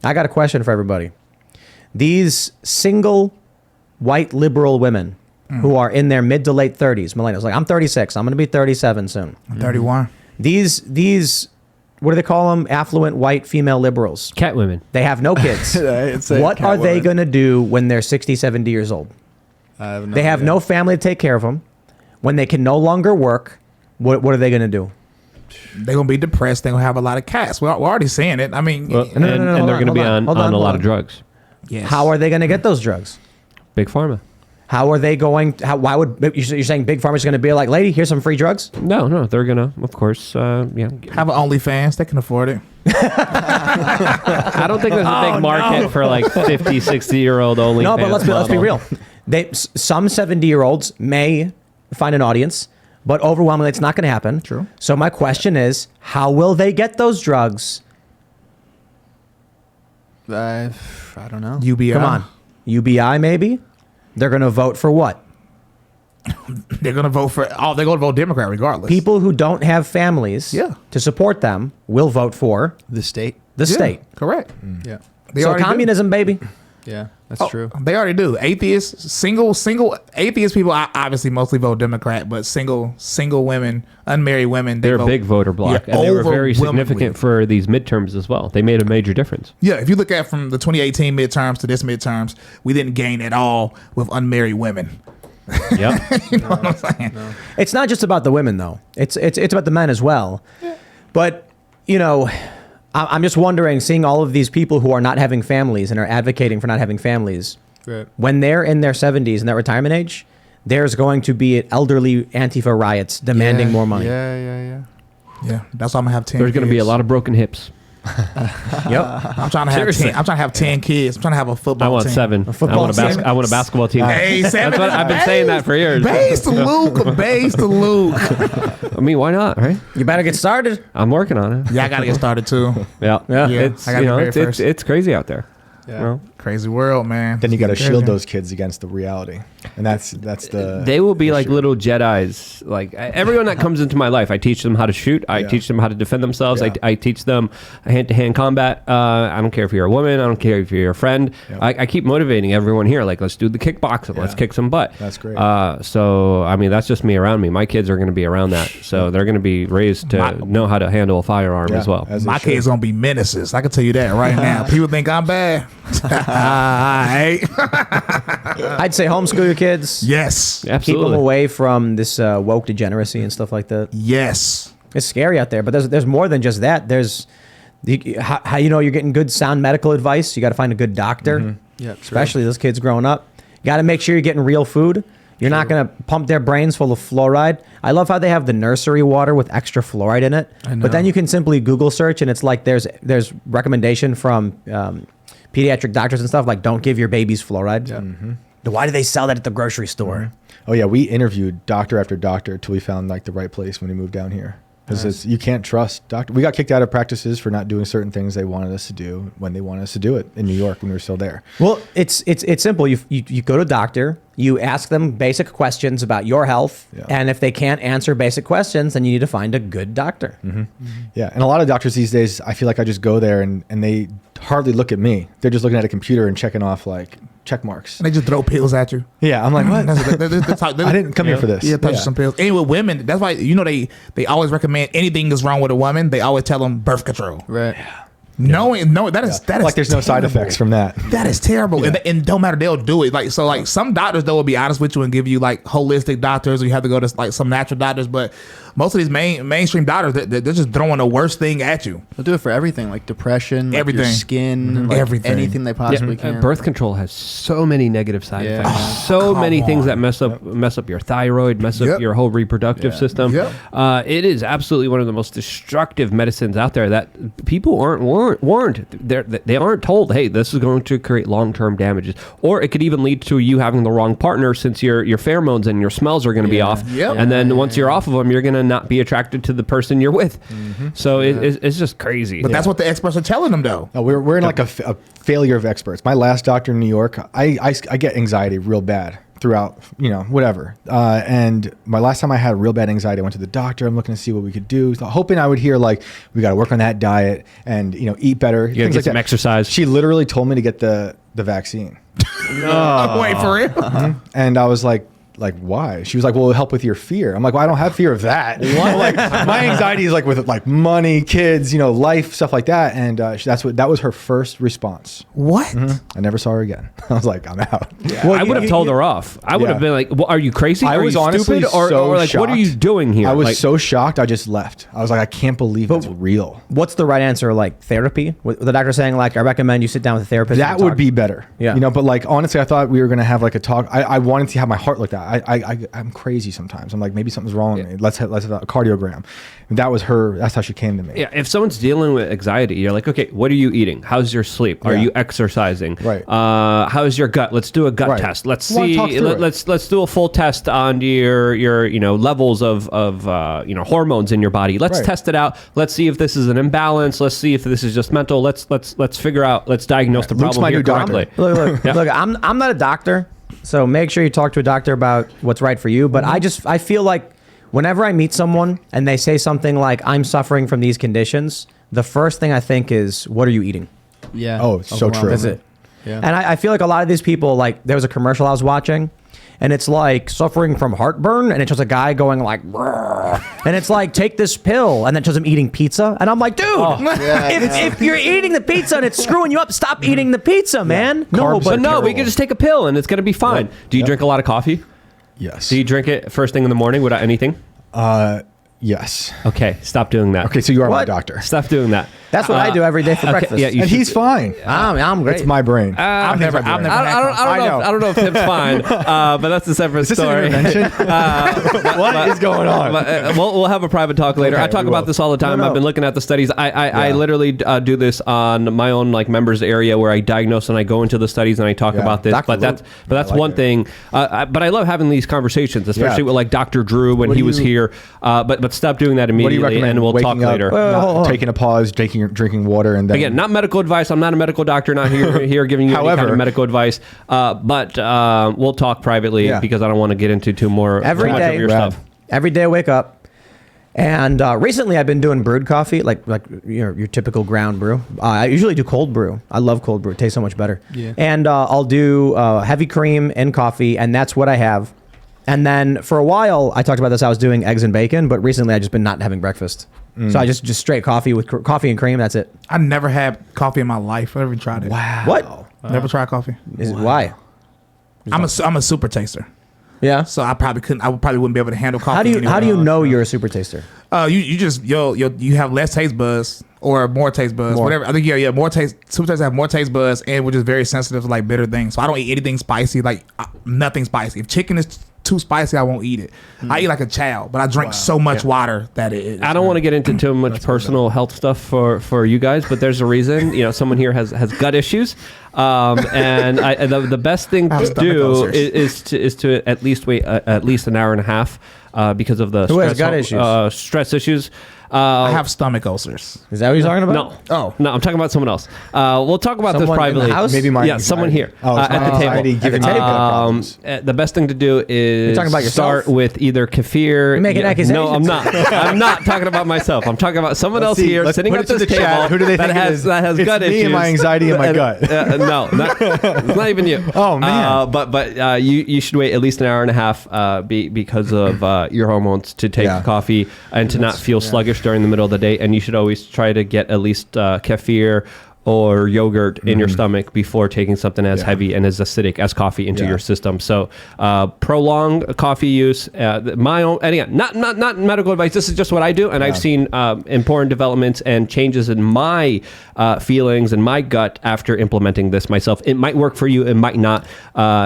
I got a question for everybody. These single white liberal women who are in their mid to late 30s, millennials, like I'm 36, I'm going to be 37 soon. I'm 31. These, what do they call them? Affluent white female liberals. Cat women. They have no kids. What are they going to do when they're 60, 70 years old? They have no family to take care of them. When they can no longer work, what are they going to do? They're going to be depressed. They're going to have a lot of cats. We're already seeing it. I mean, and they're going to be on a lot of drugs. yes. How are they going to get those drugs? Big pharma. How are they going? Why would you're saying Big Pharma's going to be like, lady, here's some free drugs? No, they're gonna, of course, have an OnlyFans? They can afford it. I don't think there's a big market for like 50, 60-year-old OnlyFans. No, but let's be real. Some 70-year-olds may find an audience, but overwhelmingly, it's not going to happen. True. So my question is, how will they get those drugs? I don't know. UBI. Come on, UBI maybe. They're going to vote for what? They're going to vote for. Oh, they're going to vote Democrat regardless. People who don't have families to support them will vote for The state. the state. Correct. Yeah. They So already do. communism, baby. Yeah, that's true. They already do. Atheists, single atheist people obviously mostly vote Democrat, but single women, unmarried women, They're vote, a big voter block, Yeah, and they were very overwhelmingly. significant for these midterms as well. They made a major difference. Yeah, if you look at from the 2018 midterms to this midterms, we didn't gain at all with unmarried women. Yep. You know what I'm saying? No. It's not just about the women though. It's about the men as well. But you know, I'm just wondering, seeing all of these people who are not having families and are advocating for not having families, Right. when they're in their 70s and that retirement age, there's going to be elderly Antifa riots demanding more money. Yeah. Yeah, that's why I'm gonna have 10. There's going to be a lot of broken hips. Yep. I'm trying to have Seriously. 10. I'm trying to have 10 kids. I'm trying to have a football I want team. 7. football team. I want a basketball team. Hey, 7. That's what I've been saying that for years. Base to Luke. Base to Luke. I mean, why not, right? You better get started. I'm working on it. Yeah, I gotta get started too. Yeah. Yeah. It's, I gotta you know, be very it's first. it's crazy out there. Yeah. You know? Crazy world, man. Then you got to Crazy. shield those kids against the reality, and that's the. They will be like issue. little Jedis. Like everyone that comes into my life, I teach them how to shoot. I Yeah. teach them how to defend themselves. Yeah. I teach them hand-to-hand combat. I don't care if you're a woman. I don't care if you're a friend. Yeah. I keep motivating everyone here. Like, let's do the kickboxing. Let's Yeah. kick some butt. That's great. So, I mean, that's just me around me. My kids are going to be around that. So they're going to be raised to know how to handle a firearm Yeah, as well. as they My should. kids gonna be menaces. I can tell you that right now. People think I'm bad. Hey. I'd say homeschool your kids. Yes. Keep Absolutely. them away from this woke degeneracy and stuff like that. Yes. It's scary out there, but there's more than just that. There's how you know you're getting good sound medical advice. You got to find a good doctor, Yeah. especially those kids growing up. You got to make sure you're getting real food. You're not going to pump their brains full of fluoride. I love how they have the nursery water with extra fluoride in it. I know. But then you can simply Google search, and it's like there's recommendation from pediatric doctors and stuff like don't give your babies fluoride. Yeah. Why do they sell that at the grocery store? Oh yeah, we interviewed doctor after doctor until we found like the right place when we moved down here. Because you can't trust doctor. We got kicked out of practices for not doing certain things they wanted us to do when they wanted us to do it in New York when we were still there. Well, it's simple. You go to a doctor, you ask them basic questions about your health, Yeah. and if they can't answer basic questions, then you need to find a good doctor. Yeah, and a lot of doctors these days, I feel like I just go there and they hardly look at me. They're just looking at a computer and checking off like check marks. And they just throw pills at you. Yeah, I'm like, what? That's how- I didn't come here for this. Yeah, touch some pills. Anyway, women, that's why, you know, they always recommend anything that's wrong with a woman, they always tell them birth control. Right. No, that is Like there's no side terrible. effects from that. That is terrible. And don't matter, they'll do it. Like, so like some doctors, though, will be honest with you and give you like holistic doctors, or you have to go to like some natural doctors. But most of these mainstream doctors, they're just throwing the worst thing at you. They'll do it for everything, like depression, like Everything. your skin, like Everything. anything they possibly can. Birth control has so many negative side Yeah. effects. So many come things on. that mess up your thyroid, mess up Yep. your whole reproductive system. Yep. It is absolutely one of the most destructive medicines out there that people aren't warned. They aren't told, hey, this is going to create long-term damages, or it could even lead to you having the wrong partner, since your pheromones and your smells are going to be off. Yep. And then once you're off of them, you're going to not be attracted to the person you're with. So it's just crazy. But that's what the experts are telling them, though. No, we're in like a failure of experts. My last doctor in New York, I get anxiety real bad throughout, whatever. And my last time I had real bad anxiety, I went to the doctor. I'm looking to see what we could do, hoping I would hear like, we got to work on that diet and, eat better. You gotta get some exercise. She literally told me to get the vaccine. Wait, for real? And I was like, why? She was like, well, it'll help with your fear. I'm like, well, I don't have fear of that. Like, my anxiety is like with like money, kids, life, stuff like that. And that was her first response. What? I never saw her again. I was like, I'm out. Well, I would have told her off. I would have been like, well, are you crazy? I was are you honestly stupid? Or like, shocked. what are you doing here? I was like, so shocked. I just left. I was like, I can't believe it's real. What's the right answer? Like therapy? With the doctor saying like, I recommend you sit down with a therapist. That would be better. Yeah. But like, honestly, I thought we were going to have like a talk. I wanted to have my heart looked at. I'm crazy sometimes. I'm like, maybe something's wrong with me. Let's have a cardiogram. And that's how she came to me. Yeah, if someone's dealing with anxiety, you're like, okay, what are you eating? How's your sleep? Are you exercising? Right. How's your gut? Let's do a gut test. Let's see. Let's do a full test on your levels of hormones in your body. Let's test it out. Let's see if this is an imbalance. Let's see if this is just mental. Let's figure out. Let's diagnose the problem here correctly. Look, I'm not a doctor, so make sure you talk to a doctor about what's right for you. But I feel like whenever I meet someone and they say something like, I'm suffering from these conditions, the first thing I think is, what are you eating? Yeah. Oh, so true. That's it. Yeah. And I feel like a lot of these people, like there was a commercial I was watching and it's like suffering from heartburn and it's just a guy going like, and it's like, take this pill, and then it shows him eating pizza. And I'm like, dude, if you're eating the pizza and it's screwing you up, stop eating the pizza, man. No, But we can just take a pill and it's going to be fine. Yep. Do you drink a lot of coffee? Yes. Do you drink it first thing in the morning without anything? Yes. Okay, stop doing that. Okay, so you are my What? doctor. Stop doing that. That's what I do every day for breakfast. yeah, you And should- he's fine. I'm great. It's my brain. I've never had coffee. I don't know if Tim's fine, but that's a separate Is this an story. intervention? What is going on? We'll have a private talk later. Okay, I talk we about will. this all the time. No. I've been looking at the studies. I literally do this on my own like members area where I diagnose and I go into the studies and I talk Yeah. about this. Dr. But that's I like one it. thing. But I love having these conversations, especially with like Dr. Drew when What he do was you- here. But stop doing that What do you immediately, recommend? and we'll talk Waking up, later. hold on. taking a pause, drinking water, and then Again, not medical advice. I'm not a medical doctor. Not here giving you any kind However- of medical advice. But we'll talk privately Yeah. because I don't want to get into too much of your Rad. stuff. Every day I wake up, and recently I've been doing brewed coffee, like your typical ground brew. I usually do cold brew. I love cold brew. It tastes so much better. Yeah. And I'll do heavy cream in coffee, and that's what I have. And then for a while, I talked about this. I was doing eggs and bacon, but recently I just been not having breakfast. So I just straight coffee with coffee and cream. That's it. I never had coffee in my life. I never even tried it. Wow. What? Never tried coffee. Is it, why? I'm a super taster, Yeah. so I probably wouldn't be able to handle coffee. How do you anyway. know you're a super taster? You have less taste buds or more taste buds, More. whatever. I think more taste. Super tasters have more taste buds, and we're just very sensitive to like bitter things. So I don't eat anything spicy, like nothing spicy. If chicken is too spicy, I won't eat it. I eat like a child, but I drink so much water that it. I don't want to get into too much personal health stuff for you guys, but there's a reason. Someone here has gut issues, and the best thing to stomach do ulcers. is to at least wait at least an hour and a half because of the Who has gut issues? stress issues. I have stomach ulcers. Is that what you're talking about? No. Oh. No, I'm talking about someone else. We'll talk about this Someone in the privately. house? Maybe my Yeah, someone here Oh, it's at my the anxiety table. giving me gut problems. The best thing to do is talking about yourself? start with either kefir. You're making No, accusations. I'm not. I'm not talking about myself. I'm talking about someone else here Let's sitting put at it to this the table chat. Who do they that think it has is? that has It's gut me issues. and my anxiety in my gut. No, it's not even you. Oh, man. But you should wait at least an hour and a half because of your hormones to take Yeah. coffee and to not feel sluggish during the middle of the day. And you should always try to get at least kefir or yogurt in your stomach before taking something as heavy and as acidic as coffee into your system. So prolong coffee use. My own, and again, not medical advice. This is just what I do, and I've seen important developments and changes in my feelings and my gut after implementing this myself. It might work for you, it might not.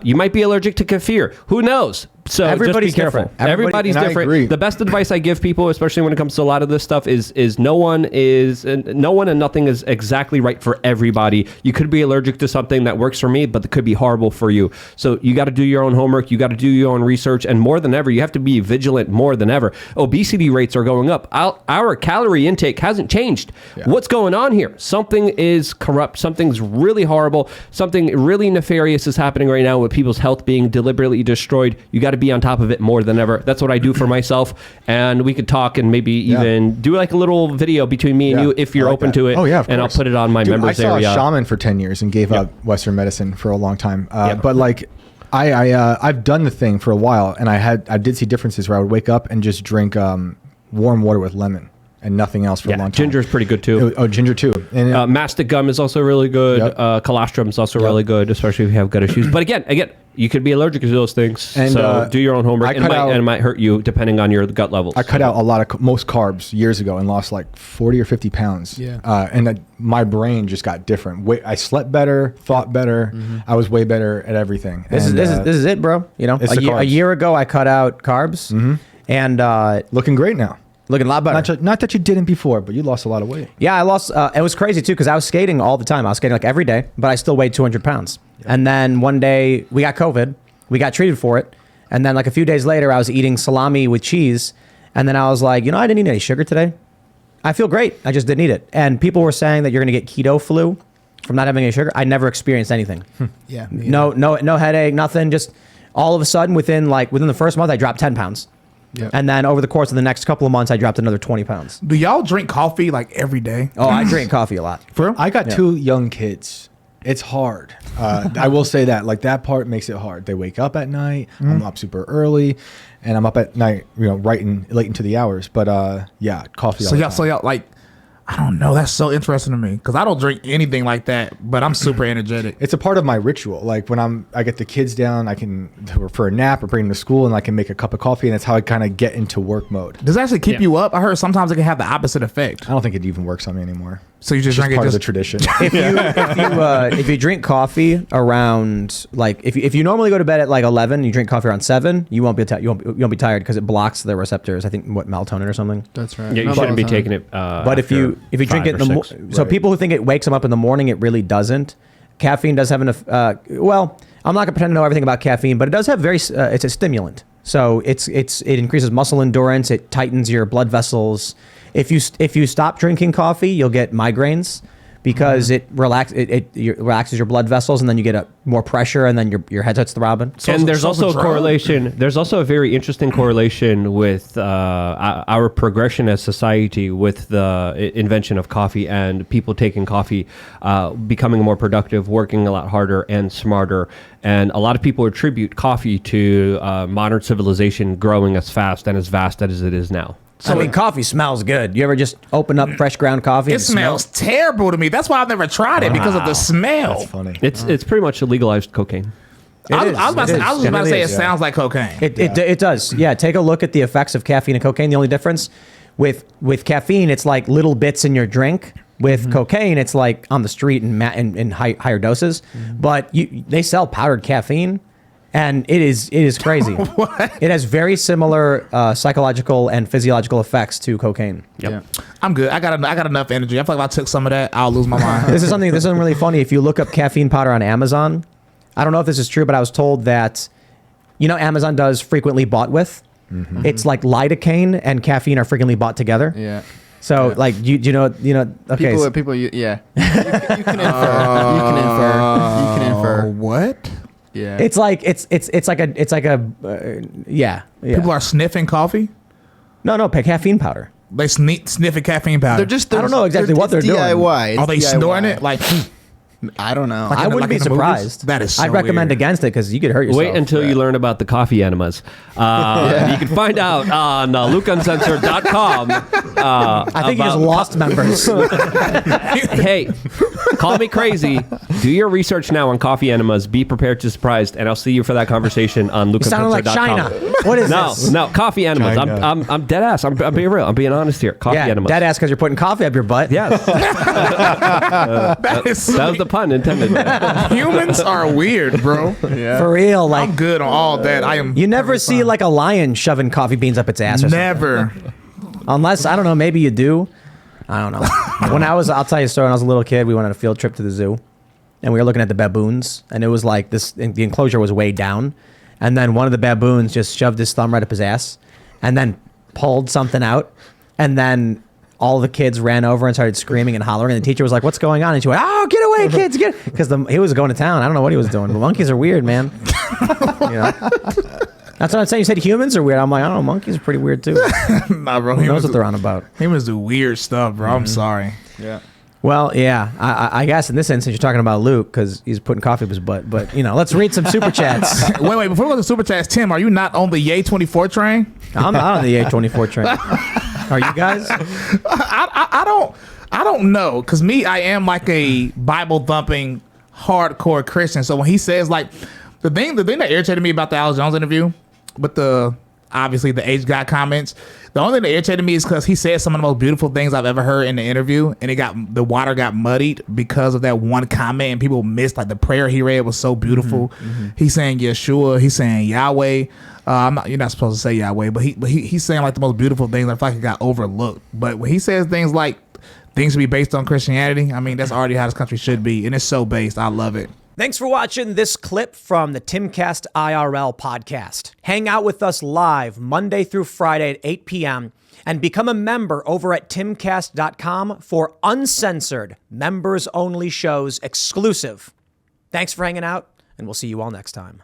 You might be allergic to kefir. Who knows? So Everybody's just be careful. different. Everybody's and I different. agree. The best advice I give people, especially when it comes to a lot of this stuff, is no one and nothing is exactly right for everybody. You could be allergic to something that works for me, but it could be horrible for you. So you got to do your own homework. You got to do your own research, and more than ever, you have to be vigilant more than ever. Obesity rates are going up. Our calorie intake hasn't changed. Yeah. What's going on here? Something is corrupt. Something's really horrible. Something really nefarious is happening right now with people's health being deliberately destroyed. You got to be on top of it more than ever. That's what I do for myself, and we could talk and maybe even do like a little video between me and you if you're I like open that. to it. Oh yeah, of and I'll course. put it on my Dude, members I saw area. a shaman for 10 years and gave up Western medicine for a long time. But like, I've done the thing for a while, and I did see differences where I would wake up and just drink warm water with lemon and nothing else for a long time. Ginger's pretty good too. Oh, ginger too. And Mastic gum is also really good. Yep. Colostrum is also really good, especially if you have gut issues. But again, you could be allergic to those things. And, so do your own homework. And it might hurt you depending on your gut levels. I cut out a lot of most carbs years ago and lost like 40 or 50 pounds. Yeah. And my brain just got different. I slept better, thought better. I was way better at everything. This is it, bro. You know, It's the a carbs. year ago I cut out carbs, and looking great now. looking a lot better. Not that you didn't before, but you lost a lot of weight. Yeah, I lost. It was crazy too because I was skating all the time. I was skating like every day, but I still weighed 200 pounds. And then one day we got COVID. We got treated for it. And then like a few days later, I was eating salami with cheese. And then I was like, I didn't eat any sugar today. I feel great. I just didn't eat it. And people were saying that you're going to get keto flu from not having any sugar. I never experienced anything. Yeah. No headache, nothing. Just all of a sudden within the first month, I dropped 10 pounds. Yep. And then over the course of the next couple of months, I dropped another 20 pounds. Do y'all drink coffee like every day? Oh, I drink coffee a lot. For real? I got 2 young kids. It's hard. I will say that. Like that part makes it hard. They wake up at night. I'm up super early, and I'm up at night. Late into the hours. But coffee. So y'all like, I don't know. That's so interesting to me because I don't drink anything like that, but I'm super energetic. It's a part of my ritual. Like when I get the kids down, I can for a nap or bring them to school, and I can make a cup of coffee, and it's how I kind of get into work mode. Does it actually keep you up? I heard sometimes it can have the opposite effect. I don't think it even works on me anymore. So you just It's drink part it of the just tradition. If you drink coffee around like if you normally go to bed at like 11, you drink coffee around 7, you won't be tired because it blocks the receptors. I think melatonin or something. That's right. Yeah, you Not shouldn't be all the time. taking it. But if you drink it in the so Right. people who think it wakes them up in the morning, it really doesn't. Caffeine does have enough. Well, I'm not gonna pretend to know everything about caffeine, but it does have it's a stimulant. So it increases muscle endurance. It tightens your blood vessels. If you stop drinking coffee, you'll get migraines because it relaxes your blood vessels, and then you get more pressure, and then your head starts throbbing. And there's so also a drug. correlation. There's also a very interesting correlation with our progression as society with the invention of coffee and people taking coffee, becoming more productive, working a lot harder and smarter. And a lot of people attribute coffee to modern civilization growing as fast and as vast as it is now. So coffee smells good. You ever just open up fresh ground coffee? it and smells terrible to me. That's why I've never tried it because of the smell. That's funny. It's pretty much legalized cocaine. I was about to say it is. sounds like cocaine. It does. Yeah, take a look at the effects of caffeine and cocaine. The only difference with caffeine, it's like little bits in your drink. With cocaine, it's like on the street in higher doses. But they sell powdered caffeine, and it is crazy. It has very similar psychological and physiological effects to cocaine. Yep. Yeah. I'm good. I got enough energy. I feel like if I took some of that, I'll lose my mind. This is something really funny. If you look up caffeine powder on Amazon, I don't know if this is true, but I was told that Amazon does frequently bought with. It's like lidocaine and caffeine are frequently bought together. Yeah. So like you know okay. People, yeah. You can infer. You can infer. What? Yeah. It's like yeah. People are sniffing coffee. No, caffeine powder. They sniffing caffeine powder. They're just. I don't know exactly what they're it's doing. DIY. It's Are they DIY. snorting it? Like I don't know. Like I in the- wouldn't like be in the movies? surprised. That is so I'd recommend weird. against it because you could hurt yourself. Wait until you learn about the coffee enemas. You can find out on lukeuncensored.com. I think you just lost members. Hey, Call me crazy. Do your research now on coffee enemas. Be prepared to surprise, and I'll see you for that conversation on You sounded like China. lucapizza.com. What is this? No, coffee enemas. China. I'm dead ass. I'm being real. I'm being honest here. Coffee Yeah, enemas. dead ass because you're putting coffee up your butt. Yes. That That was the pun intended. humans are weird, bro. For real. Like, I'm good on all that. I am. you never see like a lion shoving coffee beans up its ass or something. Never. Unless, I don't know, maybe you do. I don't know. I'll tell you a story. When I was a little kid, we went on a field trip to the zoo. And we were looking at the baboons. And it was like this, the enclosure was way down. And then one of the baboons just shoved his thumb right up his ass. And then pulled something out. And then all the kids ran over and started screaming and hollering. And the teacher was like, "What's going on?" And she went, "Oh, get away, kids, get!" Because he was going to town. I don't know what he was doing. But monkeys are weird, man. You know? That's what I'm saying. You said humans are weird. I'm like, I don't know. Monkeys are pretty weird too. Nah, bro. Who knows Humans what they're on about? Humans do weird stuff, bro. I'm sorry. Yeah. Well, yeah. I guess in this instance, you're talking about Luke because he's putting coffee up his butt. But, let's read some super chats. Wait. Before we go to super chats, Tim, are you not on the Yay 24 train? I'm not on the A24 train. Are you guys? I don't know, cause I am like a Bible thumping hardcore Christian. So when he says like the thing that irritated me about the Alex Jones interview, but obviously the H guy comments, the only thing that irritated me is because he said some of the most beautiful things I've ever heard in the interview, and the water got muddied because of that one comment, and people missed like the prayer he read was so beautiful. He's saying Yeshua, he's saying Yahweh. You're not supposed to say Yahweh, but he's saying like the most beautiful things. I feel like it got overlooked. But when he says things like things should be based on Christianity, I mean that's already how this country should be, and it's so based. I love it. Thanks for watching this clip from the Timcast IRL podcast. Hang out with us live Monday through Friday at 8 p.m. and become a member over at timcast.com for uncensored, members-only shows exclusive. Thanks for hanging out, and we'll see you all next time.